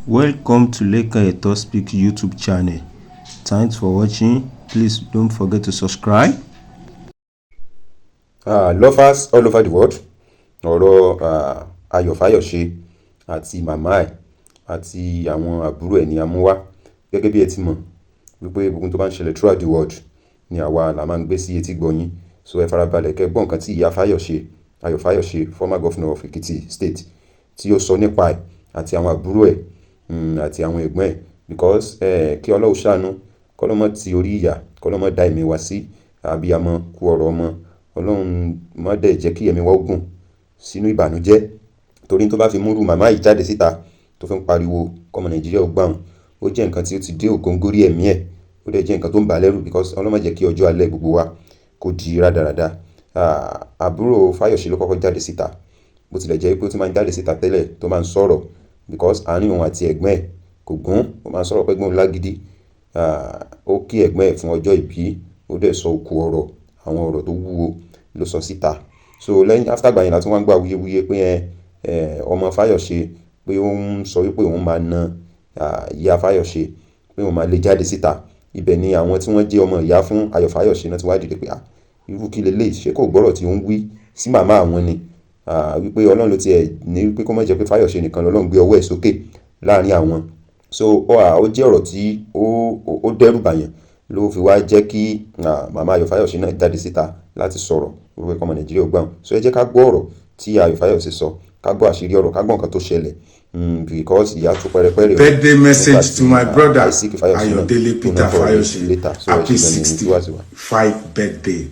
Welcome to Leka Eto Speak YouTube channel. Thanks for watching. Please don't forget to subscribe. Lovers all over the world, ọ̀rọ̀ Ayo Fayose àti màmá ẹ̀ àti àwọn àbúrò ẹ̀ ni a mú wá. Gẹ́gẹ́ bí ẹ ti mọ̀ wípé gbogbo tó bá ń ṣẹlẹ̀ throughout the world ni àwa la máa ń gbé sí etí gbọ̀nyín. So ẹ farabalẹ̀ kẹ́ gbọ́ nǹkan tí ìyá Fayose, Ayo Fayose, former governor of Ekiti State, tí ó sọ nípa ẹ̀ àti àwọn àbúrò ẹ̀ àti àwọn ẹ̀gbọ́n ẹ̀, because kí Ọlọ́run ṣàánú, kọ́lọ́mọ ti orí ìyà, kọ́lọ́mọ dá ẹ̀mí wa sí abiyamọ kú ọ̀rọ̀ ọmọ. Ọlọ́run má dẹ̀ jẹ́ kí ẹ̀mí wa gùn sínú ìbànújẹ́, torí tó bá fi múrù màmá yìí jáde síta tó fi ń pariwo kọ́mọ Nàìjíríà ó gbà wọn, ó jẹ́ nǹkan tí ó ti dé ògóngórí ẹ̀mí ẹ̀, ó dẹ̀ jẹ́ nǹkan tó ń bà lẹ́rù, because Ọlọ́run má jẹ́ kí ọjọ́ alẹ́ gbogbo wa kó di rádaràda. Àbúrò Fayose ló kọ́kọ́ jáde síta, bó tilẹ̀ jẹ́ pé ó ti máa ń jáde síta tẹ́lẹ̀ tó máa ń sọ̀rọ̀, because àárín òun àti ẹ̀gbọ́n ẹ̀ kò gún, ó máa ń sọ̀rọ̀ pé ẹ̀gbọ́n lágídí. Ó kí ẹ̀gbọ́n ẹ̀ fún ọjọ́ ìbí, ó dẹ̀ sọ òkú ọ̀rọ̀, àwọn ọ̀rọ̀ tó wúwo ló sọ síta. So lẹ́yìn after gbà yẹn la tún wá ń gbà wuyewuye pé ọmọ Fayose pé ó ń sọ wípé òun máa na ìyá Fayose, pé òun máa lè jáde síta. Ibẹ̀ ni àwọn tí wọ́n jẹ́ ọmọ ìyá fún Ayo Fayose náà ti wá dìde pé irú kí leléyìí, ṣé kò gbọ́rọ̀ tí ó ń wí sí màmá àwọn ni, wípé Ọlọ́run ló tiẹ̀ ní wípé kó má jẹ́ pé Fayose nìkan lọ́lọ́run gbé ọwọ́ ẹ̀ sókè láàrin àwọn. So ó jẹ́ ọ̀rọ̀ tí ó dẹ́rù bàyàn, ló fi wá jẹ́ kí màmá Ayo Fayose náà jáde síta láti sọ̀rọ̀ wípé kọ́mọ Nàìjíríà ó gbà wọn. So ẹ jẹ́ ká gbọ́ ọ̀rọ̀ tí Ayo Fayose sọ, ká gbọ́ àṣírí ọ̀rọ̀, ká gbọ́ nǹkan tó ṣẹlẹ̀, because ìyá tó pẹ́rẹ́pẹ́rẹ́. Birthday message to my brother Ayodele Peter Fayose. Happy 65th birthday.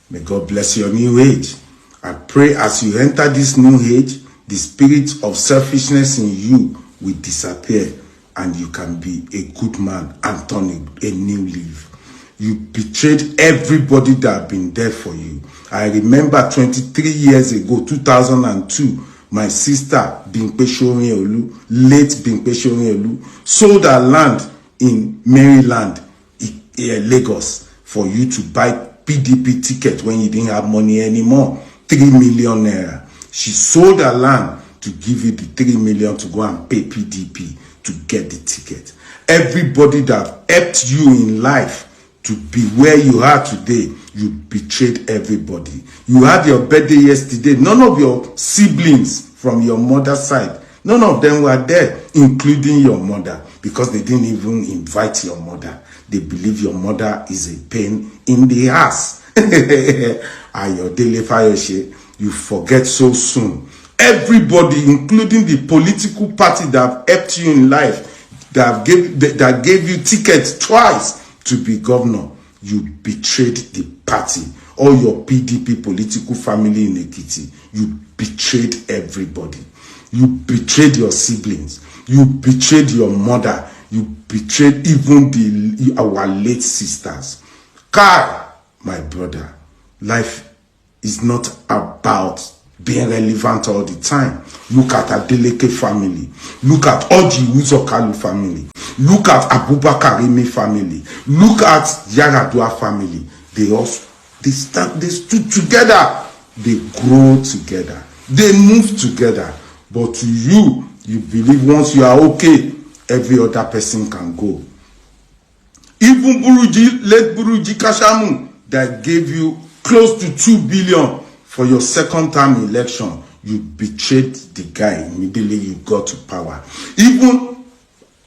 May God bless your new age. I pray as you enter this new age, the spirit of selfishness in you will disappear and you can be a good man and turn a new leaf. You betrayed everybody that have been there for you. I remember 23 years ago, 2002, my sister, Bimpe Shorin-Olu, late Bimpe Shorin-Olu, sold her land in Maryland, Lagos, for you to buy PDP ticket when you didn't have money anymore. 3 million naira. She sold her land to give you the 3 million to go and pay PDP to get the ticket. Everybody that helped you in life to be where you are today, you betrayed everybody. You had your birthday yesterday. None of your siblings from your mother's side, none of them were there, including your mother, because they didn't even invite your mother. They believe your mother is a pain in the ass. Ayodele Fayose, you forget so soon. Everybody, including the political party that helped you in life, that gave you tickets twice to be governor, you betrayed the party. All your PDP political family in Ekiti, you betrayed everybody. You betrayed your siblings. You betrayed your mother. You betrayed even our late sisters. Kai, my brother, life is not about being relevant all the time. Look at Adeleke family. Look at Oji Uzokalu family. Look at Abubakar Rimi family. Look at Yaradua family. They stood together. They grow together. They move together. But to you, you believe once you are okay, every other person can go. Even late Buruji Kashamu, that gave you close to 2 billion for your second term election, you betrayed the guy immediately you got to power. Even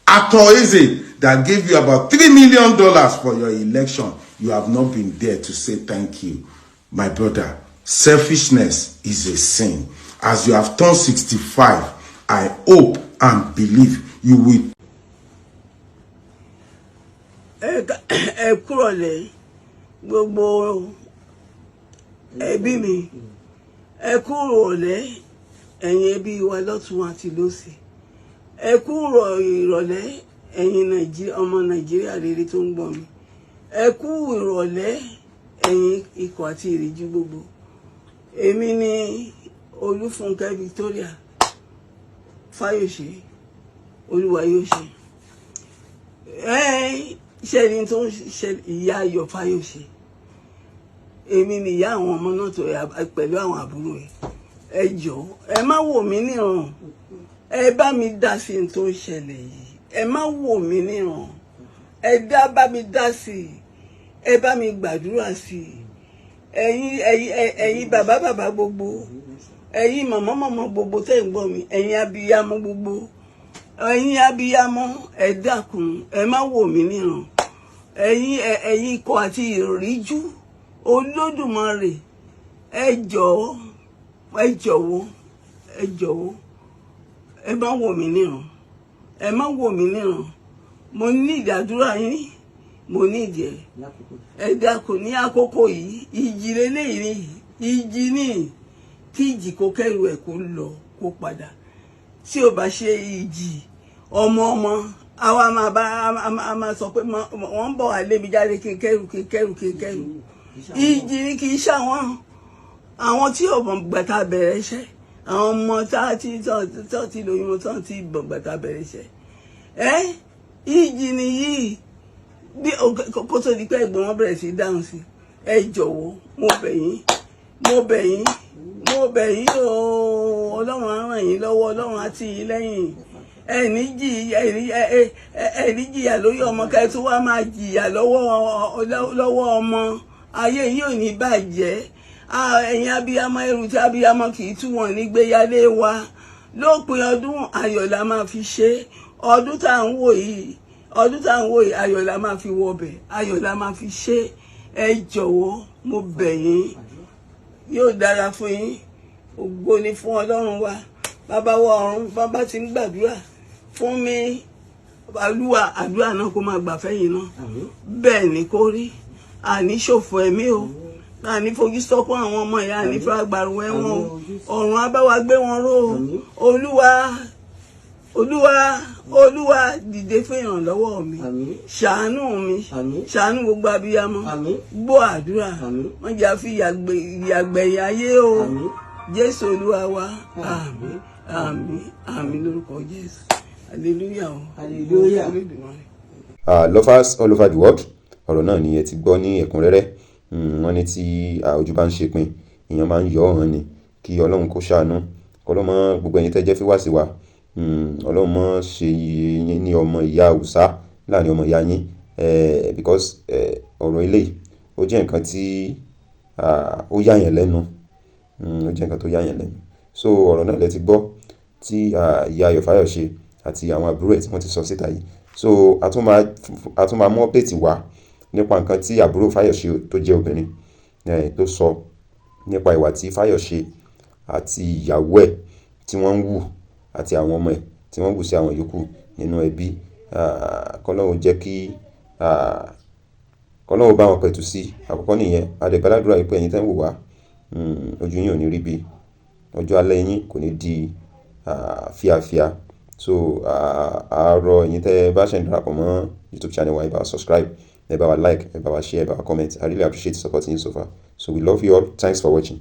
Atoeze, that gave you about $3 million for your election, you have not been there to say thank you. My brother, selfishness is a sin. As you have turned 65, I hope and believe you will. Gbogbo ẹbí mi, ẹ kú ìrọ̀lẹ́, ẹ̀yin ẹbí wa lọ́tùn àti lósì. Ẹ kú ìrọ̀lẹ́, ẹ̀yin ọmọ Nàìjíríà rere tó ń gbọ́ mi. Ẹ kú ìrọ̀lẹ́, ẹ̀yin ikọ̀ àti ìrìjú gbogbo. Èmi ni Olúfúnkẹ́ Victoria Fayose, Olúwa yóò ṣe. Iṣẹ́ ni tó ń ṣe Ìyá Ayo Fayose. Èmi ni ìyá àwọn ọmọ náà tó pẹ̀lú àwọn àbúrò ẹ̀. Ẹ jọ̀ọ́, ẹ má wò mí níran. ẹ bá mi dá sí n tó ń ṣẹlẹ̀ yìí, ẹ má wò mí níran, bá mi dá sí, ẹ bá mi gbàdúrà sí, ẹ̀yin bàbá gbogbo, ẹ̀yin màmá gbogbo tẹ́ ń gbọ́ mi, ẹ̀yin abiyamọ gbogbo, ẹ̀yin abiyamọ, ẹ dákun, ẹ má wò mí níran, ẹ̀yin ikọ̀ àti ìríjú Olódùmarè, ẹ jọ̀ọ́, ẹ má wò mí níran, ẹ má wò mí níran, mo ní ìdádúrà yín, mo ní ìdí ẹ dákun ní àkókò yìí, ìjì lélẹ́yìí, ìjì ní kí ìjì kó kẹ́rù ẹ̀ kó lọ kó padà, tí ò bá ṣe ìjì ọmọ àwa máa sọ pé wọ́n ń bọ̀ wá lébi jáde kí n kẹ́rù. Ìjì ní kì í ṣàwọn àwọn tí ò mọ̀ gbàtà bẹ̀rẹ̀ iṣẹ́, àwọn ọmọ tó ti lóyún tó ti bọ̀ gbàtà bẹ̀rẹ̀ iṣẹ́. Ìjì nìyí bí kó tó di pé ẹ̀gbọ́n wọn bẹ̀rẹ̀ sí dáhùn sí, ẹ jọ̀wọ́ mo bẹ̀ yín o, Ọlọ́run á ràn yín lọ́wọ́, Ọlọ́run á tì yín lẹ́yìn, ẹni jìyà lórí ọmọ ká tó wá máa jìyà lọ́wọ́ ọmọ, ayé yìí ò ní bàjẹ́. Ẹ̀yin abiyamọ, ẹrù tí abiyamọ kì í tú wọn ní gbéyàlé wa, lópin ọdún ayọ̀ la máa fi ṣe, ọdún tá à ń wò yìí ayọ̀ la máa fi wọbẹ̀, ayọ̀ la máa fi ṣe. Ẹ jọ̀wọ́ mo bẹ̀ yín, yóò dára fún yín, ògo ni fún Ọlọ́run wa, bàbá wa ọ̀run, bàbá ti ń gbàdúrà fún mi, Olúwa àdúrà náà kó máa gbà fẹ́yìn náà, bẹ́ẹ̀ ni kó rí, àní ṣòfò ẹ̀mí o, àní fojú sọ́kún àwọn ọmọ ìyá, àní fún agbàrú ẹ̀wọ̀n o, ọ̀run á bá wa gbé wọn ró o. Olúwa dìde fún ìrànlọ́wọ́ mi, ṣàánú mi, ṣàánú gbogbo abiyamọ, gbọ́ àdúrà, wọ́n jà fi ìyàgbẹ̀yìn ayé o, Jésù Olúwa wa, àmín lórúkọ Jésù, hallelujah o, hallelujah. Lovers all over the world, ọ̀rọ̀ náà ni ẹ ti gbọ́ ní ẹ̀kúnrẹ́rẹ́. Wọ́n ní tí ojú bá ń ṣe pin, èèyàn máa ń yọ ọ́ hàn ni, kí Ọlọ́run kó ṣàánú, kọ́lọ́mọ gbogbo ẹ̀yin tẹ́ jẹ́ fi wá sí wa, Ọlọ́run mọ́ ṣe yín ní ọmọ ìyá Hausa láàrin ọmọ ìyá yín, because ọ̀rọ̀ eléyìí ó jẹ́ nǹkan tí ó yà yẹn lẹ́nu, so ọ̀rọ̀ náà lẹ ti gbọ́ tí Iya Ayo Fayose àti àwọn àbúrò ẹ̀ tí wọ́n ti sọ síta yìí. So a tún máa mú update wá nípa nǹkan tí àbúrò Fayose tó jẹ́ obìnrin tó sọ nípa ìwà tí Fayose àti ìyàwó ẹ̀ tí wọ́n ń wù àti àwọn ọmọ ẹ̀ tí wọ́n ń wù sí àwọn yòókù nínú ẹbí. Kọ́lọ́run jẹ́ kí Kọ́lọ́run bá wọn pẹ̀tù sí, àkọ́kọ́ nìyẹn. Adẹ̀gbàládùra pé ẹ̀yin tẹ́ ń wò wá, ojú yín ò ní rí bí, ọjọ́ alẹ́ yín kò ní di fíafíà. So àárọ̀ ẹ̀yin tẹ́ bá ṣe ń darapọ̀ mọ́ YouTube channel wa, ẹ bá wa subscribe, ẹ bá wa like, ẹ bá wa share, ẹ bá wa comment. I really appreciate the support in you so far. So we love you all. Thanks for watching.